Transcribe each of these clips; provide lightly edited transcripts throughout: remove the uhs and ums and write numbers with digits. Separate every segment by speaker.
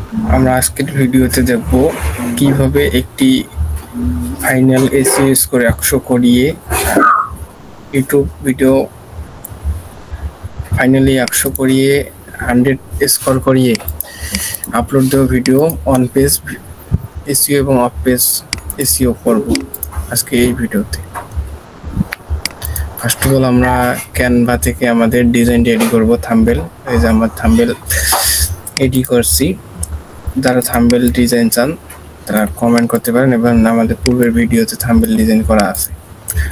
Speaker 1: আমরা আজকের ভিডিওতে দেখব কিভাবে একটি ফাইনাল এসইও স্কোর 100 করিয়ে ইউটিউব ভিডিও ফাইনালি 100 করিয়ে 100 স্কোর করিয়ে আপলোড দেওয়া ভিডিও অন পেজ এসইও এবং অফ পেজ এসইও করব আজকে এই ভিডিওতে। ফার্স্ট অফ অল আমরা ক্যানভা থেকে আমাদের ডিজাইনটা রেডি করব। থাম্বনেল, এই যে আমার থাম্বনেল রেডি করছি। যারা থাম্বনেল ডিজাইন চান তারা কমেন্ট করতে পারেন এবং আমাদের পূর্বের ভিডিওতে থাম্বনেল ডিজাইন করা আছে।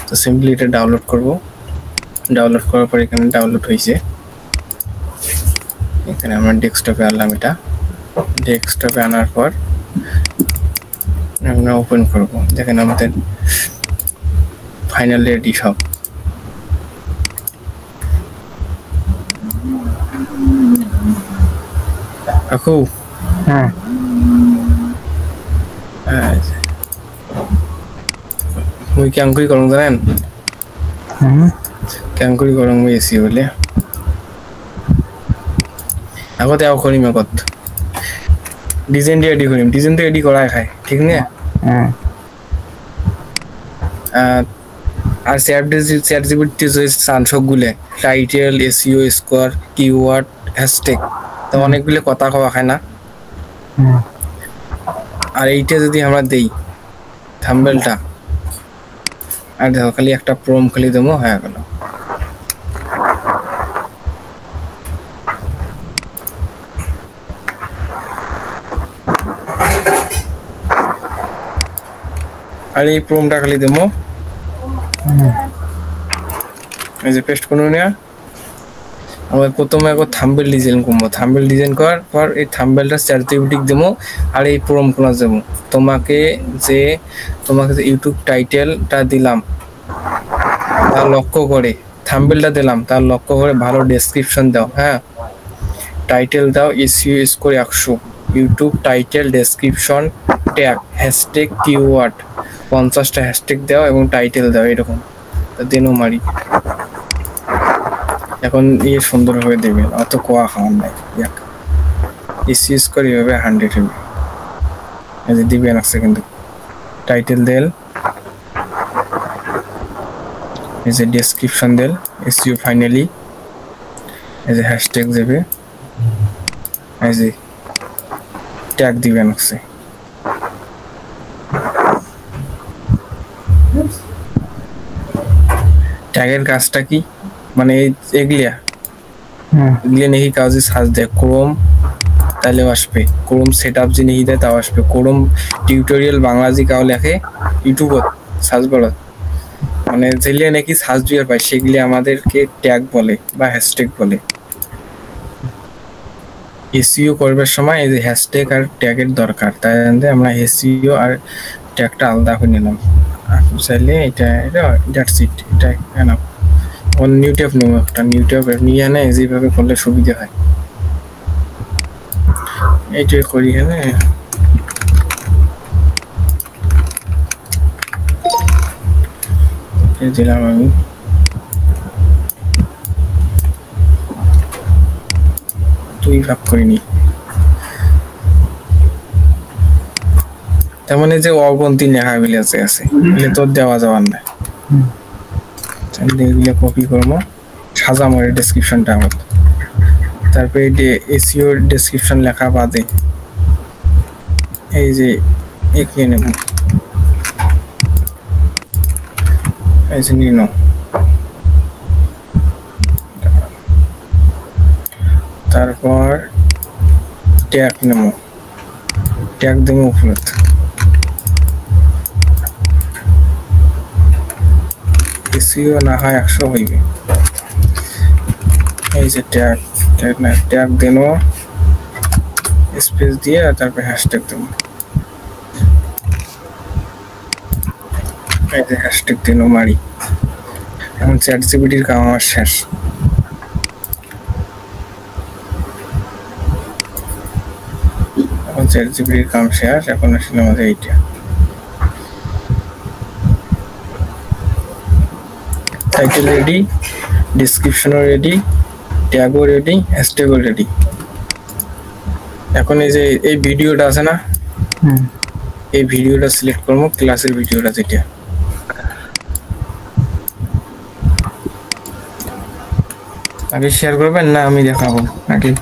Speaker 1: তো সিম্পলি এটা ডাউনলোড করব। ডাউনলোড করার পর এখানে ডাউনলোড হয়েছে, এখানে আমরা ডেস্কটপে আনলাম। এটা ডেস্কটপে আনার পর আমরা ওপেন করব। দেখেন আমাদের ফাইনাল রেডি সব। কাকু
Speaker 2: হ্যাঁ
Speaker 1: মুই ক্যাঙ্কুরি করং জানেন? ক্যাঙ্কুরি করং মুই এসি বলে আগতে আও করিম আগত ডিজাইন রেডি করিম। ডিজাইন তো রেডি করা খায়, ঠিক না? আর চ্যাট জিপিটি যে সানসগুলো title, SEO score, keyword, hashtag, তো অনেকগুলো কথা কওয়া খায় না? আর এইটা যদি আমরা দেই থাম্বনেলটা, আর দেখো খালি একটা প্রম খালি দেবো, হয়ে গেল। আর এই প্রমটা খালি দেবো, এই যে পেস্ট করে নেওয়া। আমরা প্রথমে একবার থাম্বনেল ডিজাইন করবো। থাম্বনেল ডিজাইন করার পর এই থাম্বনেলটা চ্যাট জিপিটি দেবো আর এই প্রম কোনা দেবো। তোমাকে যে ইউটিউব টাইটেলটা দিলাম তার লক্ষ্য করে, থাম্বনেলটা দিলাম তার লক্ষ্য করে ভালো ডেসক্রিপশন দাও। হ্যাঁ, টাইটেল দাও SEO score 100, YouTube title, description, tag, hashtag, keyword 50টা হ্যাশট্যাগ দাও এবং টাইটেল দাও। এরকম দেনো মারি। এখন ইয়ে সুন্দরভাবে দেবেন, অত কোয়া খাওয়ার নাই। এসইও স্কোর এইভাবে 100 হবে। এই যে দিবেন আছে কিন্তু টাইটেল দেল, এই যে ডেসক্রিপশন দেল এসইও ফাইনালি, এই যে হ্যাশট্যাগ দেবে, এই যে ট্যাগ দিবেন আছে। ট্যাগের কাজটা কি, মানে এগুলিয়া নাকি কাজে সার্চ দেয় ক্রোম, তাহলেও আসবে। ক্রোম সেট আপ যে নাকি দেয় তাও আসবে। ক্রোম টিউটোরিয়াল বাংলাজি কাও লেখে ইউটিউবত সার্চ বলত, মানে যেগুলি নাকি সার্চ দিয়ে পায় সেগুলি আমাদেরকে ট্যাগ বলে বা হ্যাশট্যাগ বলে। এসইও করবার সময় এই যে হ্যাশট্যাগ আর ট্যাগের দরকার, তাই আমরা এসইও আর ট্যাগটা আলাদা করে নিলাম। চাইলে এটা দ্যাটস ইট, এটা কেন নিউ ট্যাব নেব, একটা নিউ ট্যাব নিয়ে আনে যেভাবে করলে সুবিধা হয় এইটাই করি। হ্যাঁ, দিলাম আমি। তুই ভাব করিনি তার মানে যে অগন্তি লেখা গুলি আছে এগুলো তোর দেওয়া যাওয়ার না। এগুলো কপি করবো, সাজাবো এই ডেসক্রিপশনটা আমার। তারপরে এসইও ডেসক্রিপশন লেখা বাদে এই যে এঁকে নেব, এই যে নিন। তারপর ট্যাগ নেব, ট্যাগ দেবো উপরে। এসইও না হয় 100 হইবে। এই যে ট্যাগ দেন, স্পেস দিয়ে তারপর হ্যাশট্যাগ দেব। এই যে হ্যাশট্যাগ দেন মারি। এখন চ্যাট জিপিটির কাম আমার শেষ। এখন চ্যাট জিপিটির কাম শেষ। এখন আসলে আমাদের এইটা টাইটেল রেডি, ডেসক্রিপশনও রেডি, ট্যাগও রেডি, হ্যাশট্যাগও রেডি। এখন এই যে এই ভিডিওটা আছে না, এই ভিডিওটা সিলেক্ট করব, ক্লাসের ভিডিওটা যেটা আগে শেয়ার করবেন না আমি দেখাবো নাকি?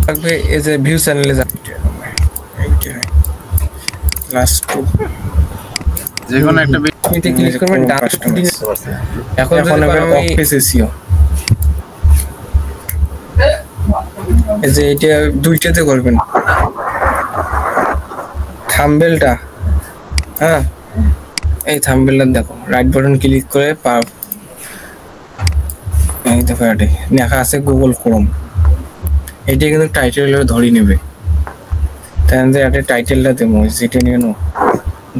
Speaker 1: থাকবে এই যে ভিউ চ্যানেলে যাবে, ক্লাস 2
Speaker 2: যেকোনো একটা
Speaker 1: এটা ক্লিক করবেন, ডান এখন হবে অফিস এসইও। এই যে এটা দুইটাতে করবেন, থাম্বনেলটা, হ্যাঁ এই থাম্বনেলটা দেখো, রাইট বাটন ক্লিক করে এই দেখো এটা লেখা আছে গুগল ক্রোম, এটা কিন্তু টাইটেল ধরে নেবে, তাহলে এটা টাইটেলটা দেবো যেটা নিয়ে নো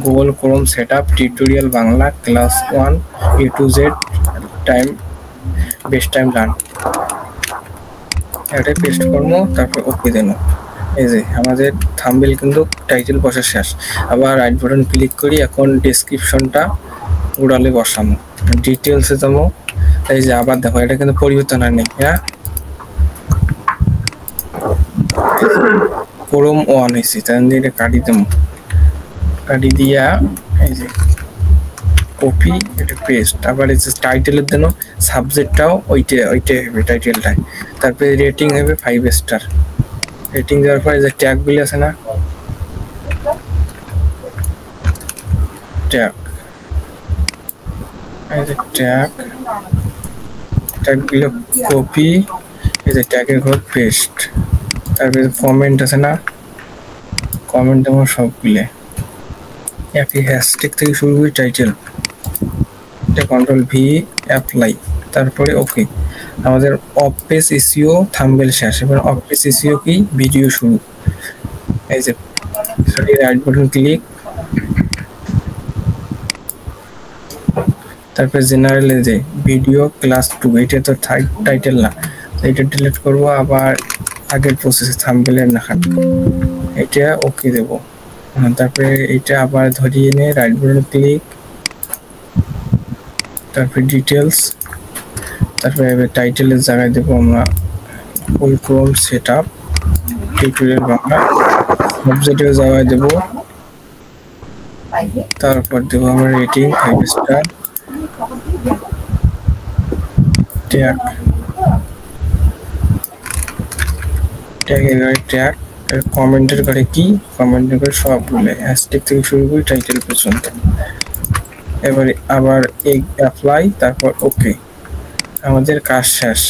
Speaker 1: Google Chrome setup tutorial Bangla class 1 A to Z time best time learn, এটা পেস্ট করবো, তারপর ওকে দেন। এই যে আমাদের থাম্বনেল কিন্তু টাইটেল বসা শেষ। আবার রাইট বাটন ক্লিক করি, এখন ডেসক্রিপশনটা উড়ালে বসানো, ডিটেলসে যাবো। এই যে আবার দেখো এটা কিন্তু পরিবর্তন হয় নাই, হ্যাঁ ক্রোম 1 এসি, তাহলে এটা কাটি দেবো, কাটি দিয়া এই যে কপি, এটা পেস্ট। আবার এই যে টাইটেলের জন্য সাবজেক্টটাও ওইটাই হবে টাইটেলটাই, তারপরে রেটিং হবে 5 স্টার। রেটিং দেওয়ার পরে যে ট্যাগগুলি আছে না, ট্যাগ, এই যে ট্যাগগুলো কপি, এই যে ট্যাগের ঘর পেস্ট, তারপরে কমেন্ট আছে না, কমেন্ট আমার সবগুলো একই হ্যাশট্যাগ থেকে শুরু করি, টাইটেল এটা কন্ট্রোল ভি অ্যাপ্লাই, তারপরে ওকে। আমাদের অফ পেজ এসইও থাম্বনেল শেষ। এবার অফ পেজ এসইও কি, ভিডিও শুরু। এই যে রাইট বাটন ক্লিক, তারপরে জেনারেলে যে ভিডিও ক্লাস 2, এটা তো টাইটেল না, এটা ডিলিট করব। আবার আগের প্রসেসে থাম্বনেলের না, এটা ওকে দেব। তারপরে এটা আবার ধরিয়ে নিয়ে রাইট বাটন ক্লিক, তারপরে ডিটেলস, তারপরে টাইটেলের জায়গায় দেবো আমরা Google Chrome setup tutorial Bangla, সাবজেক্টের জায়গায় দেবো, তারপর দেবো আমরা রেটিং 5 স্টার, ট্যাগ ট্যাগ কমেন্টের ঘরে কি, কমেন্টের ঘরে সবগুলো হ্যাশট্যাগ থেকে শুরু করি টাইটেল পর্যন্ত। এবারে আবার এই অ্যাপ্লাই, তারপর ওকে, আমাদের কাজ শেষ।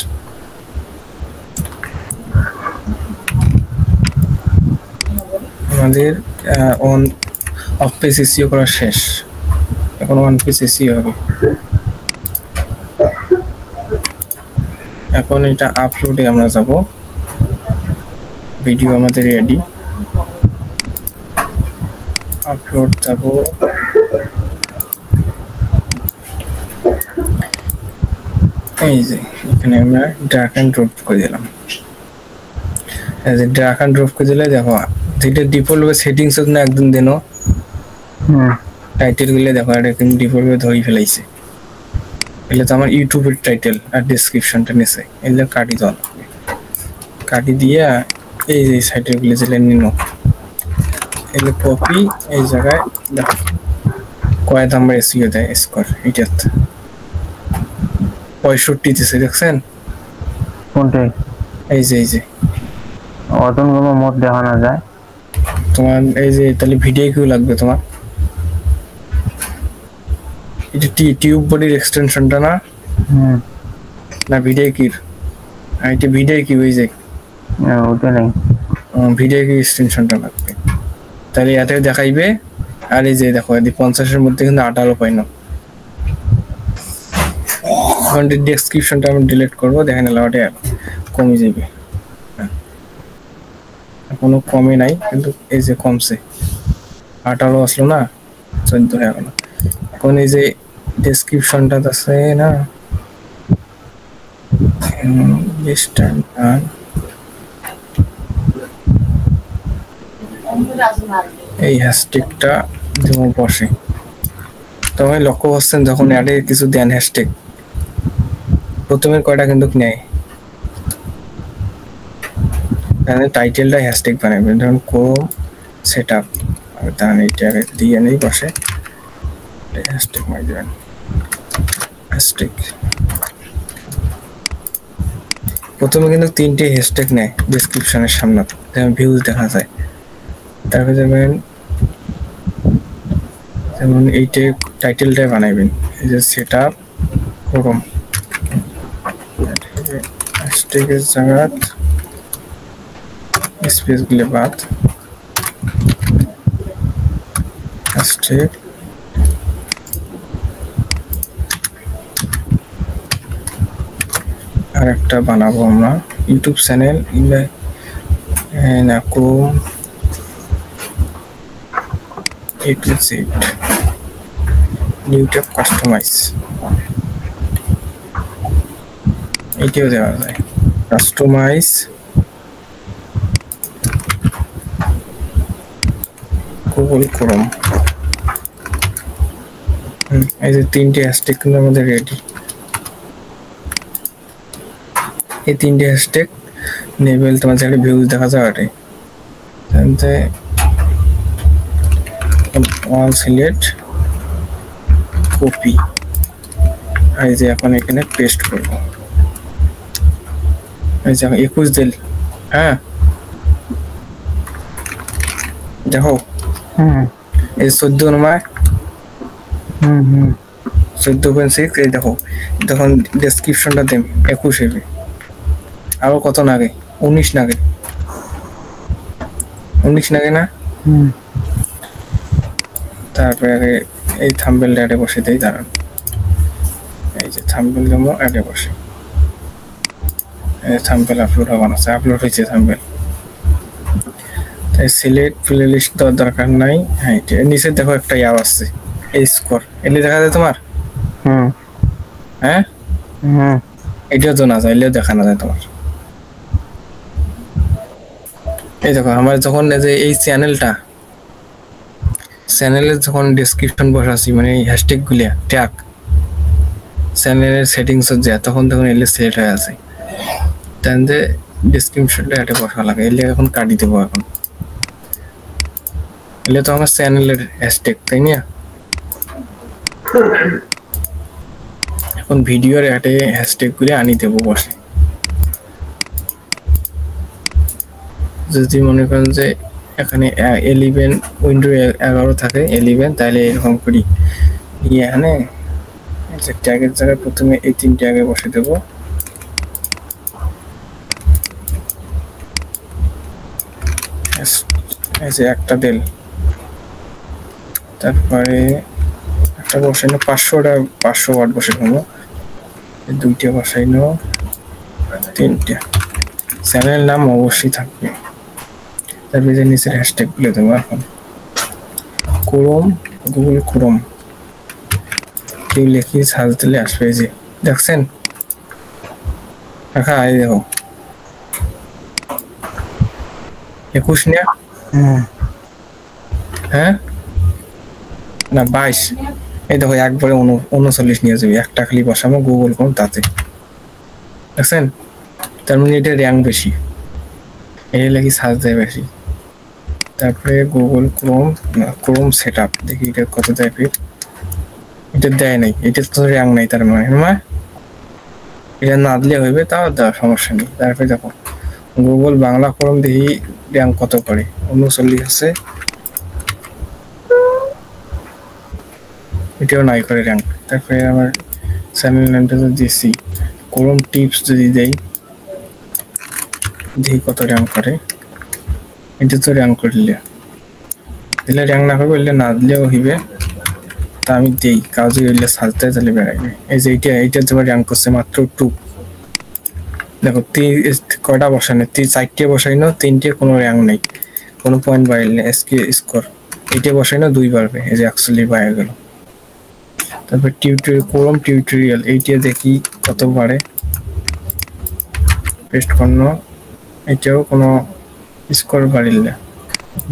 Speaker 1: আমাদের অন অফ পেজ এসইও করা শেষ, এখন অন পেজ এসইও হবে। এখন এটা আপলোডে আমরা যাব, ভিডিও আমাদের রেডি, আপলোড যাব। এই যে এখানে আমরা ড্র্যাগ এন্ড ড্রপ করে দিলাম, এই যে ড্র্যাগ এন্ড ড্রপ করে দিলে দেখো যেটা ডিফল্ট ভাবে সেটিংস না একদম দেন, টাইটেল গুলো দেখো এটা কিন্তু ডিফল্ট ভাবে ধরে ফেলাইছে। এলে তো আমার ইউটিউবের টাইটেল আর ডেসক্রিপশনটা নিছে, এলে কাটি দাও, কাটি দিয়া এই যে সাইটের গুলো যেটা নিনো, এলে কপি, এই জায়গায় দেখো কয় নাম্বার এসইও দেয় স্কোর, এটা 65 দিছে, দেখছেন
Speaker 3: কোনটাই?
Speaker 1: এই যে
Speaker 3: অতনগুলো মোট দেখানো যায়
Speaker 1: তোমার। এই যে তাহলে ভিডিও কিউ লাগবে তোমার, এটা টিউব বডির এক্সটেনশনটা না, না ভিডিও কির, এটা ভিডিও কিউ, এই যে
Speaker 3: ওটা নেই,
Speaker 1: ভিডিও কিউ এক্সটেনশনটা লাগবে, তাহলে এতে দেখাইবে। আর এই যে দেখো 50-এর মধ্যে কিন্তু 18 পাই না। এখন ডেসক্রিপশনটা আমি ডিলিট করবো, দেখেন ওটা কমে যাবে, এখনো কমে নাই কিন্তু এই যে কমছে, 18 আসলো না, 14 হয়ে গেল। এখন এই যে ডেসক্রিপশনটা আছে না, এই হ্যাশট্যাগটা যেমন বসে, তখন লক্ষ্য করছেন যখন অ্যাডে কিছু দেন হ্যাশট্যাগ প্রথমের কয়টা কিন্তু নেয়, তাহলে টাইটেলটা হ্যাশট্যাগ বানাবেন, ধরুন ক্রোম সেট আপ, তাহলে এটা দিয়ে নেই পাশে হ্যাশট্যাগ মাই দেবেন, হ্যাশট্যাগ প্রথমে কিন্তু 3টে হ্যাশট্যাগ নেয় ডেসক্রিপশনের সামনে, যেমন ভিউজ দেখা যায়। তারপরে যাবেন যেমন এইটা টাইটেলটাই বানাইবেন, এই যে সেট আপ ক্রোম, হ্যাশট্যাগের জায়গা স্পেস গুলো বাদ, হ্যাশট্যাগ আর একটা বানাবো আমরা ইউটিউব চ্যানেল না Chrome A to Z new tab customise, এটিও দেওয়া যায় কাস্টমাইজ গুগল ক্রোম। এই যে 3টে হ্যাশট্যাগ কিন্তু আমাদের রেডি। এই 3টে হ্যাশট্যাগ নেবেল তোমার যেটা ভিউজ দেখা যায় ওটাই, তাহলে অল সিলেক্ট কপি, এই যে এখন এখানে পেস্ট করব, এই যে 21 দিল, হ্যাঁ দেখো এই 14 নম্বর 14.6, এই দেখো তখন ডেসক্রিপশনটা দেন 21 হবে, আরো কত নাগে 19 নাগে, 19 নাগে না। তারপরে এই থাম্বনেলটা অ্যাডে বসে দেই, দাঁড়ান এই যে থাম্বনেল জন্য অ্যাডে বসে, এই থাম্বনেল আপলোড হওয়া আছে, আপলোড হয়েছে থাম্বনেল, তাই সিলেক্ট প্লেলিস্ট দেওয়ার দরকার নাই। হ্যাঁ নিচে দেখো একটা ইয়াও আসছে এই স্কোর, এলে দেখা যায় তোমার, হ্যাঁ এটাও তো না যায়, এলেও দেখা না যায় তোমার। এই দেখো আমার যখন এই চ্যানেলের যখন ডেসক্রিপশন বসাচ্ছি, মানে এই হ্যাশট্যাগ গুলিয়া ট্যাগ চ্যানেলের সেটিংস যায়, তখন এলে সিলেক্ট হয়ে আছে, তাহলে ডেসক্রিপশনটা এটা বসা লাগে, এলে এখন কাটি দেবো। এখন এলে তো আমার চ্যানেলের হ্যাশট্যাগ, তাই না? এখন ভিডিওর অ্যাডে হ্যাশট্যাগ গুলি আনি দেবো বসে। যদি মনে করেন যে এখানে 11 উইন্ডো 11 থাকে 11, তাহলে এরকম করি এখানে ট্যাগের জায়গায় প্রথমে এই 3টে আগে বসে দেবো, এই যে একটা দিল, তারপরে একটা বসাইনো 500 ওয়াট বসে নেবো, 2টে বসাইনো, 3টে চ্যানেল নাম অবশ্যই থাকবে, তারপরে যে নিচের হ্যাশট্যাগ গুলো দেবো। এখন ক্রোম, গুগল ক্রোম কেউ লিখে সার্চ দিলে আসবে, যে দেখছেন রাখা, এই দেখো 21 না, হ্যাঁ না 22, এই দেখো একবারে 39 নিয়ে যাবে, একটা খালি বসাবো গুগল ক্রোম, তাতে দেখছেন, তার মানে এটা র্যাঙ্ক বেশি, এই লাগি সার্চ দেয় বেশি। তারপরে গুগল ক্রোম সেট আপ, দেখি এটা কত দেয়, ফির এটা দেয় নাই, এটা তো র্যাঙ্ক নাই, তার মানে এটা না দিলে হইবে, তাও দেওয়ার সমস্যা নেই। তারপরে দেখো গুগল বাংলা ক্রোম, দেখি র্যাঙ্ক কত করে, 39 আছে, এটাও নাই করে র্যাঙ্ক। তারপরে আমার চ্যানেল নামটা তো দিয়েছি, ক্রোম টিপস যদি দেই, দেখি কত র্যাঙ্ক করে, এটা তো র্যাঙ্ক করলে দিলে র্যাঙ্ক না করবে, এলে না দিলেও হইবে, তা আমি দেই কাজে এলে সাজতে তাহলে বেড়াইবে। এই যে এইটা তোমার র্যাঙ্ক করছে মাত্র 2, দেখো কয়টা বসানো, 4টে বসাইনো, 3টে কোনো র্যাঙ্ক নেই, কোনো পয়েন্ট বাড়লে স্কোর, এইটা বসাইনো 2 বাড়বে, এই যে অ্যাকচুয়ালি বাইরে গেল। তারপর ক্রোম টিউটোরিয়াল, এইটা দেখি কত বাড়ে, পেস্ট করনো, এটাও কোনো স্কোর বাড়িলে,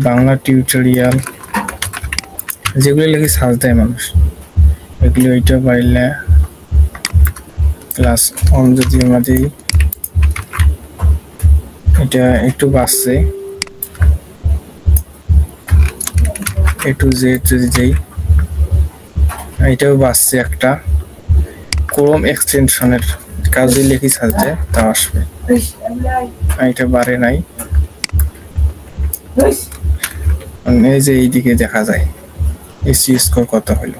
Speaker 1: বাংলা টিউটোরিয়াল যেগুলো লিখে সার্চ দেয় মানুষ, এগুলো এটা বাইলে ক্লাস অন যদি আমাদের এটা একটু বাড়ছে A to Z যদি দেই এটাও বাড়ছে একটা ক্রোম এক্সটেনশনের কাজে লিখি সাজে তা আসবে এটা বাড়ে নাই এই যে এইদিকে দেখা যায় এসি স্কোর কত হলো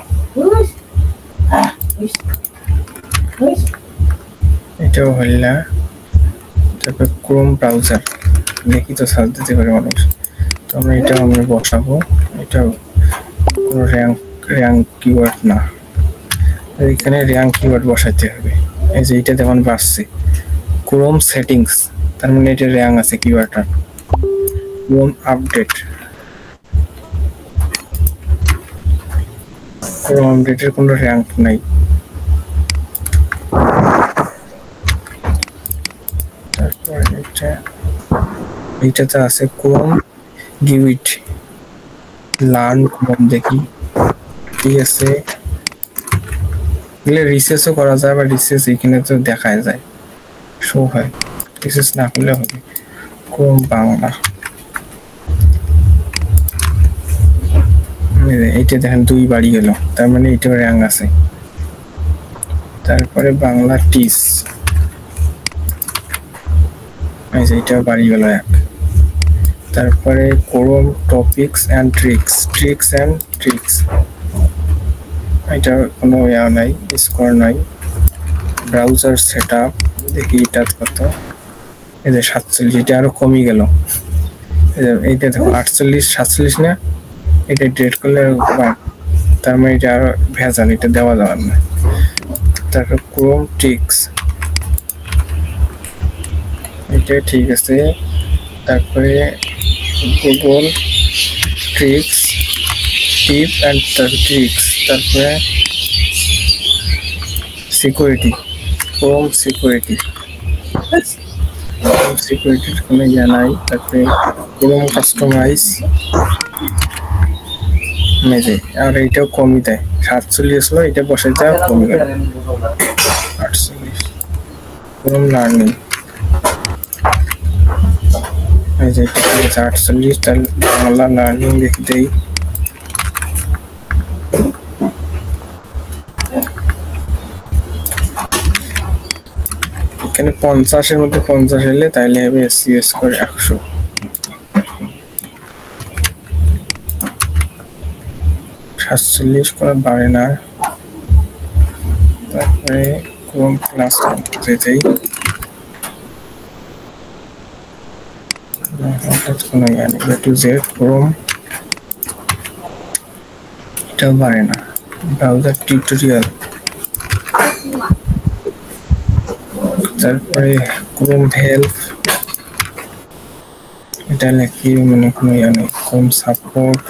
Speaker 1: এটাও হল না তারপর ক্রোম ব্রাউজার দেখি তো সার্চ দিতে পারে মানুষ তো আমরা এটা আমরা বসাবো এটা কোনো র্যাঙ্ক কিওয়ার্ড না এখানে র্যাঙ্ক কিওয়ার্ড বসাতে হবে এই যে এটা যেমন বাড়ছে ক্রোম সেটিংস তার মানে এটা র্যাঙ্ক আছে কিওয়ার্ডটা ক্রোম আপডেট ক্রোম আপডেটের কোনো র্যাঙ্ক নাই তারপর এইটাতে আছে ক্রোম গিভিট লার্ন ক্রোম দেখি ঠিক আছে এগুলো রিসার্চও করা যায় বা রিসার্চ এখানে তো দেখা যায় শো হয় রিসার্চ না করলে হবে ক্রোম বাংলা এইটা দেখেন 2 বাড়ি গেল তার মানে এটা র্যাঙ্ক আছে তারপরে বাংলা টিস এই যে এটা বাড়ি গেল 1 তারপরে ক্রোম টপিকস এন্ড ট্রিক্স এটা কোনো ইয়া নাই স্কোর নাই ব্রাউজার সেটআপ দেখি এটা কত এই যে 47 এটা আরো কমই গেল এইটা দেখো 48 47 না এটা ডেট করলে তার মানে এটা আরো ভেজাল এটা দেওয়া যাবে না তারপর ক্রোম ট্রিক্স এটা ঠিক আছে তারপরে Google tricks tip and tricks তারপরে সিকিউরিটি ক্রোম সিকিউরিটির কোনো ইয়া নাই তারপরে ক্রোম কাস্টমাইজ মেজে আর এইটাও কমই দেয় 47 ছিল এটা বসে যায় কমে গেল 48 ক্রোম লার্নিং এই যে 48 তার বাংলা লার্নিং লিখে দেই এখানে 50 এর মধ্যে 50 হলে তাইলে হবে এসসিএস করে 100 47 করে বাড়ে না তারপরে ক্রোম ক্লাস যেতেই কোনো জ্ঞান টু জেড ক্রোম এটা বাড়ে না ব্রাউজার টিউটোরিয়াল তারপরে ক্রোম হেল্প এটা লিখি মানে কোনো ইয়া নেই ক্রোম সাপোর্ট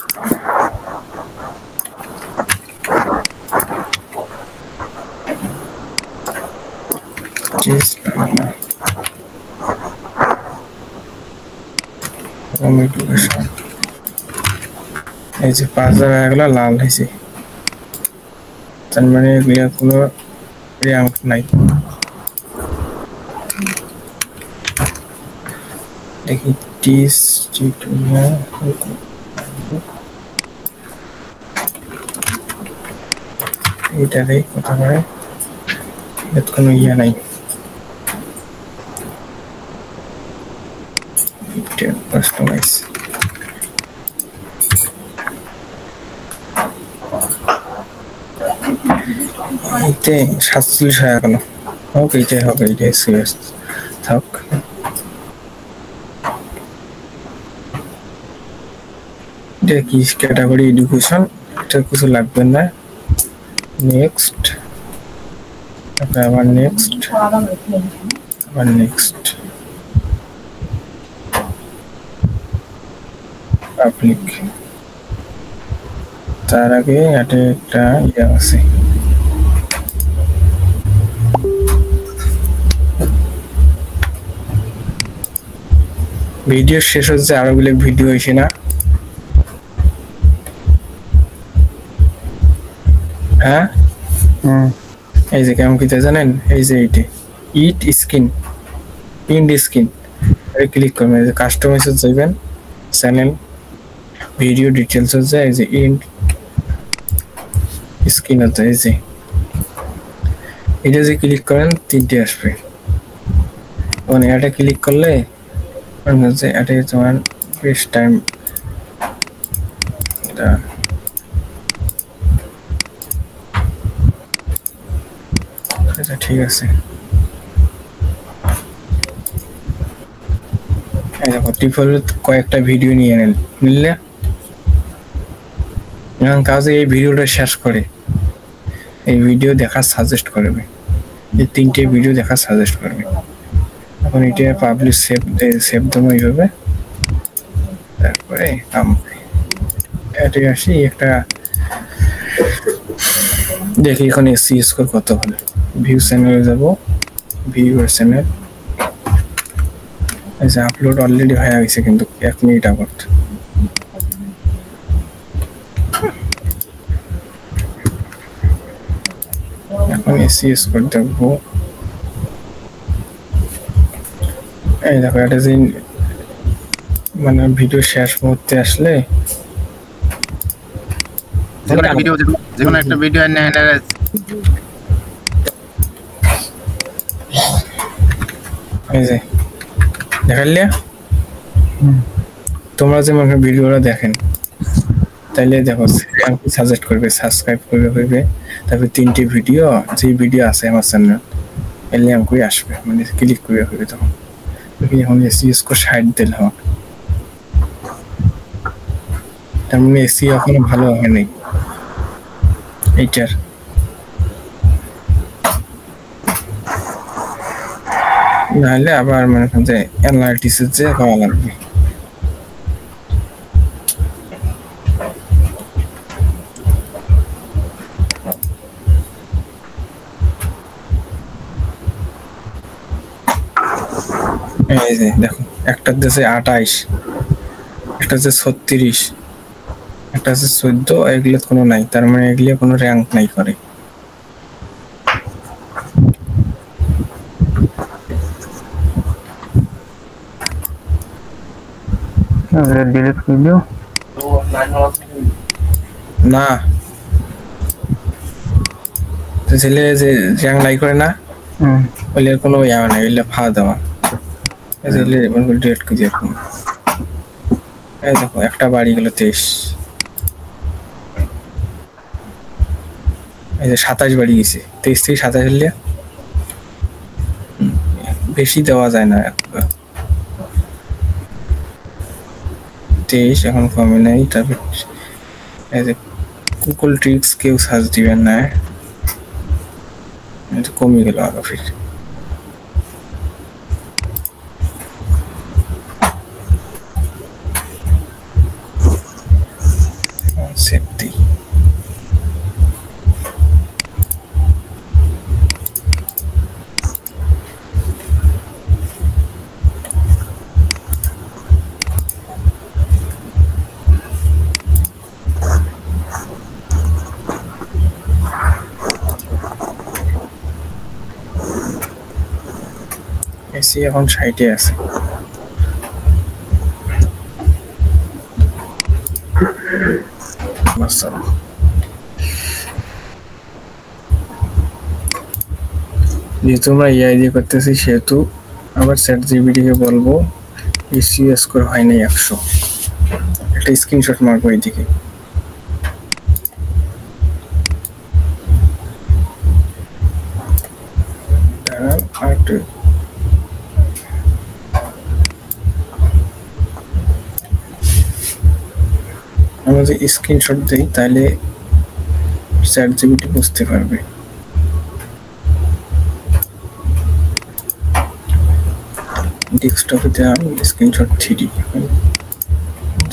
Speaker 1: এই যে 5000 এগুলো লাল হয়েছে তার মানে এগুলো কোনো র্যাঙ্ক নাই দেখি টিস টিউটোরিয়াল এটারে কত করে এত কোনো ইয়া নাই কাস্টমাইজ এতে 47 টাকা কেন ওকে এটাই হবে এটাই সিরিয়াস থাক এটা কি ক্যাটাগরি এডুকেশন এটা কিছু লাগবে না নেক্সট আবার নেক্সট পাবলিক তার আগে এটা একটা ইয়া আছে ভিডিও শেষ হচ্ছে আরো গুলো ভিডিও হইছে না হ্যাঁ এই যে কেমন কি জানেন, এই যে এইটা ইট স্কিন ইন্ড স্কিন ক্লিক করবেন, এই যে কাস্টমাইজে যাবেন, চ্যানেল ভিডিও ডিটেলস আছে, এই যে ইন্ড স্কিন আছে, এই যে এটা যে ক্লিক করেন তিনটে আসবে। মানে এটা ক্লিক করলে যে এটা তোমার বেস্ট টাইম, এটা আচ্ছা ঠিক আছে। এই দেখো ডিফল্ট কয়েকটা ভিডিও নিয়ে নিলে এখন কাজে এই ভিডিওটা শেষ করে এই ভিডিও দেখার সাজেস্ট করবে, এই তিনটে ভিডিও দেখার সাজেস্ট করবে। এখন এটা পাবলিশ সেভ দেবো এইভাবে, তারপরে এটা আসি একটা দেখি এখন এসি স্কোর কত হলো। ভিউ চ্যানেলে যাবো, ভিউ চ্যানেল, এই যে আপলোড অলরেডি হয়ে গেছে কিন্তু 1 মিনিট আগত। এখন এসি স্কোর দেখবো, এই দেখো এটা যে মানে ভিডিও শেষ মুহূর্তে আসলে
Speaker 2: যেকোনো একটা ভিডিও
Speaker 1: এই যে দেখালে তোমরা যে মানে ভিডিওটা দেখেন তাইলে দেখো সাজেস্ট করবে, সাবস্ক্রাইব করবে, তারপরে তিনটে ভিডিও যে ভিডিও আছে আমার চ্যানেল এলে আমাকে আসবে, মানে ক্লিক করে হবে। তখন এখন এসি স্কোর 60 দিলে হবে, তার মানে এসি এখনো ভালো হয় নাই এইটার। নাহলে আবার মানে যে অ্যানালাইটিক্সের যে করা লাগবে। এই যে দেখো একটার দেশে 28, একটা হচ্ছে 36, একটা হচ্ছে 14, এগুলো কোনো নাই, তার মানে এগুলো কোনো র্যাঙ্ক নাই করে।
Speaker 3: ডিলিট করে দিও
Speaker 1: না, তো ছেলে যে র্যাঙ্ক নাই করে না, ওইলে কোনো ইয়া নাই, ওইলে ফা দেওয়া, ছেলে ডিলিট করে দিয়ে। এই দেখো একটা বাড়ি গেল 23, এই যে 27 বাড়ি গেছে, 23 থেকে 27 হলে বেশি দেওয়া যায় না। 23 এখন কমে নাই। তারপর এই যে গুগল ট্রিক্স কেউ সার্চ দিবেন না, এটা কমে গেল আরো ফির। সেফটি এসি এখন 60 আছে। যেহেতু আমরা এআই দিয়ে করতেছি সেহেতু আবার চ্যাট জিপিটিকে বলবো এসি স্কোর হয় নাই 100, একটা স্ক্রিনশট মারবো এইদিকে। আরেকটু আমরা যে স্ক্রিনশট দিই তাহলে চ্যাট জিপিটি বুঝতে পারবে। ডেস্কটপে আমি screenshot 3D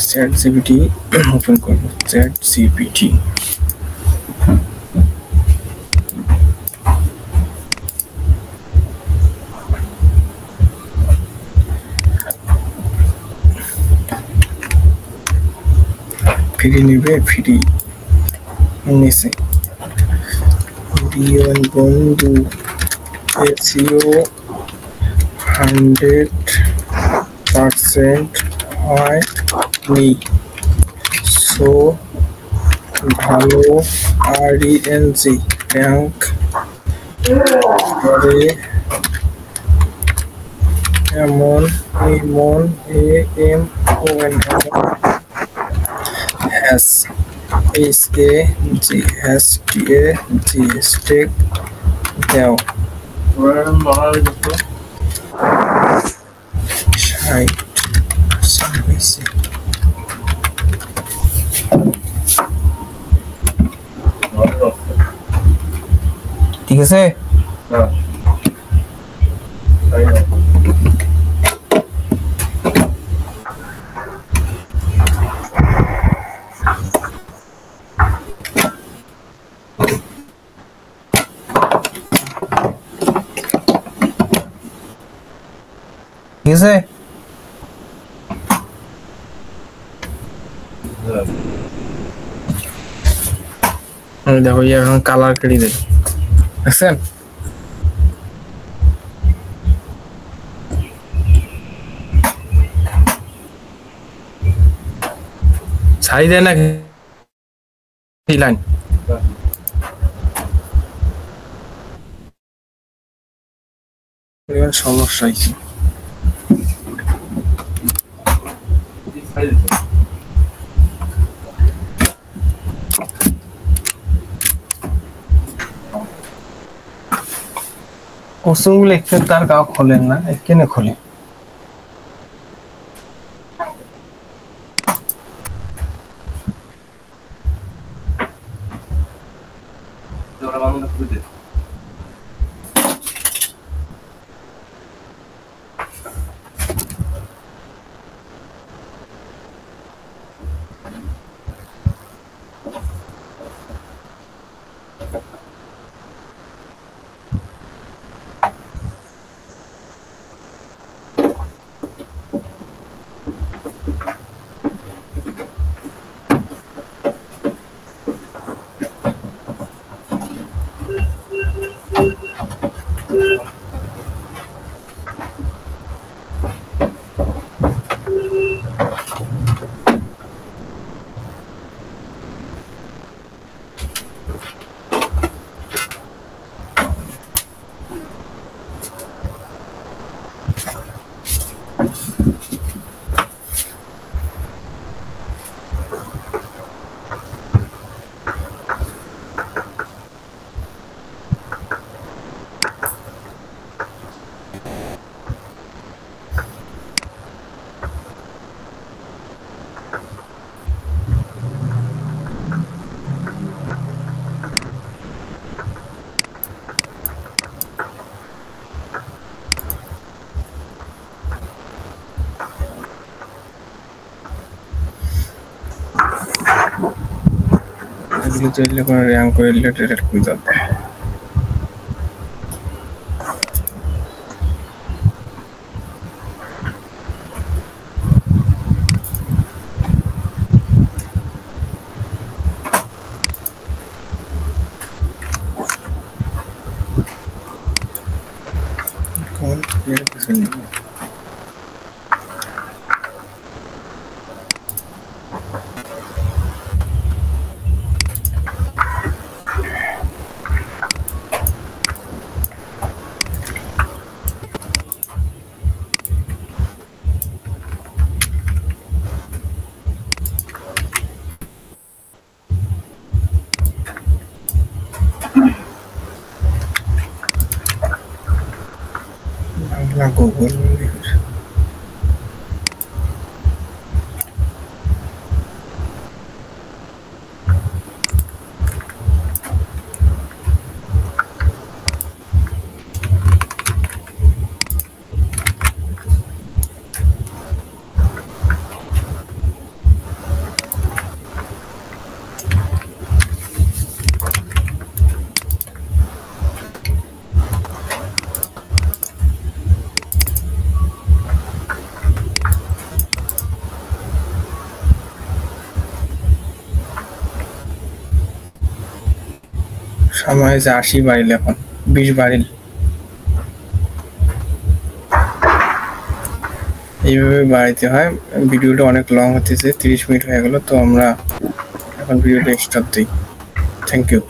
Speaker 1: chat GPT open করবো, চ্যাট জিপিটি ফ্রি নেবে, ফ্রি নিছে Dion Bondu SEO 100% হয়নি সো ভালো RENG র্যাঙ্ক করে এমন AMON SAGHASTAG স্টেক দাও ঠিক আছে ঠিক আছে দেখো এখন কালার কেটে দেয় দেখছেন ছাই দেয় না লাইন সমস্যা হয়েছে ওসুগুলো একটু তার গাও খোলেন না কেন খোলে चलिए con रैंक को रिलेटेड कोई जाता है कौन ये किसी Google আমার যে 80 বাড়িল এখন 20 বাড়িল এইভাবে বাড়াইতে হয় ভিডিওটা অনেক লং হতেছে 30 মিনিট হয়ে গেল তো আমরা এখন ভিডিওটা স্টপ দিই থ্যাংক ইউ